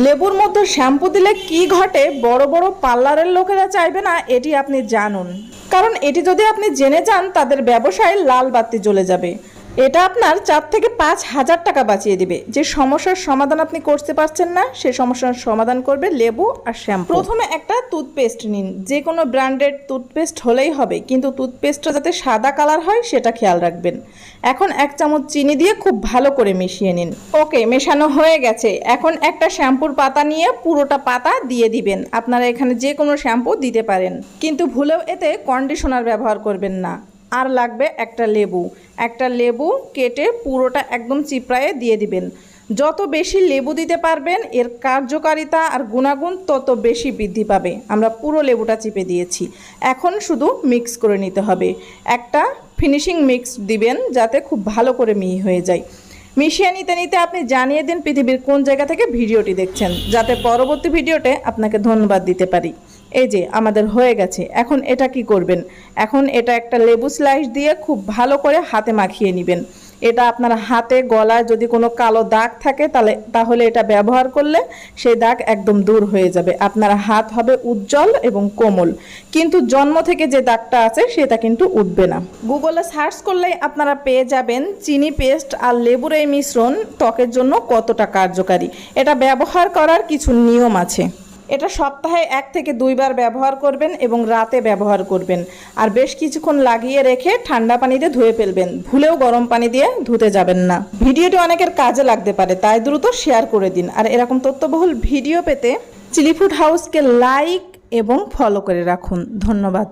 লেবুর মধ্যে শ্যাম্পু দিলে কি ঘটে বড় বড় পার্লারের লোকেরা চাইবে না এটি আপনি জানুন, কারণ এটি যদি আপনি জেনে যান তাদের ব্যবসায় লাল বাতি জ্বলে যাবে। এটা আপনার 4 থেকে 5,000 টাকা বাঁচিয়ে দিবে। যে সমস্যার সমাধান আপনি করতে পারছেন না সেই সমস্যার সমাধান করবে লেবু আর শ্যাম্পু। প্রথমে একটা টুথপেস্ট নিন, যে কোনো ব্র্যান্ডেড টুথপেস্ট হলেই হবে, কিন্তু টুথপেস্টটা যাতে সাদা কালার হয় সেটা খেয়াল রাখবেন। এখন 1 চামচ চিনি দিয়ে খুব ভালো করে মিশিয়ে নিন। ওকে, মেশানো হয়ে গেছে। এখন একটা শ্যাম্পুর পাতা নিয়ে পুরোটা পাতা দিয়ে দিবেন। আপনারা এখানে যে কোনো শ্যাম্পু দিতে পারেন, কিন্তু ভুলেও এতে কন্ডিশনার ব্যবহার করবেন না। আর লাগবে একটা লেবু কেটে পুরোটা একদম চিপড়ায়ে দিয়ে দিবেন। যত বেশি লেবু দিতে পারবেন এর কার্যকারিতা আর গুণাগুণ তত বেশি বৃদ্ধি পাবে। আমরা পুরো লেবুটা চিপে দিয়েছি, এখন শুধু মিক্স করে নিতে হবে। একটা ফিনিশিং মিক্স দিবেন যাতে খুব ভালো করে মিহি হয়ে যায়। মিশিয়ে নিতে নিতে আপনি জানিয়ে দিন পৃথিবীর কোন জায়গা থেকে ভিডিওটি দেখছেন, যাতে পরবর্তী ভিডিওতে আপনাকে ধন্যবাদ দিতে পারি। এই যে আমাদের হয়ে গেছে। এখন এটা কি করবেন? এখন এটা একটা লেবু স্লাইস দিয়ে খুব ভালো করে হাতে মাখিয়ে নেবেন। এটা আপনার হাতে গলায় যদি কোনো কালো দাগ থাকে তাহলে এটা ব্যবহার করলে সেই দাগ একদম দূর হয়ে যাবে। আপনার হাত হবে উজ্জ্বল এবং কোমল, কিন্তু জন্ম থেকে যে দাগটা আছে সেটা কিন্তু উঠবে না। গুগলে সার্চ করলেই আপনারা পেয়ে যাবেন চিনি পেস্ট আর লেবুর এই মিশ্রণ ত্বকের জন্য কতটা কার্যকারী। এটা ব্যবহার করার কিছু নিয়ম আছে। এটা সপ্তাহে 1 থেকে 2 বার ব্যবহার করবেন এবং রাতে ব্যবহার করবেন। আর বেশ কিছুক্ষণ লাগিয়ে রেখে ঠান্ডা পানিতে ধুয়ে ফেলবেন। ভুলেও গরম পানি দিয়ে ধুতে যাবেন না। ভিডিওটি অনেকের কাজে লাগতে পারে, তাই দ্রুত শেয়ার করে দিন। আর এরকম তথ্যবহুল ভিডিও পেতে চিলি ফুড হাউসকে লাইক এবং ফলো করে রাখুন। ধন্যবাদ।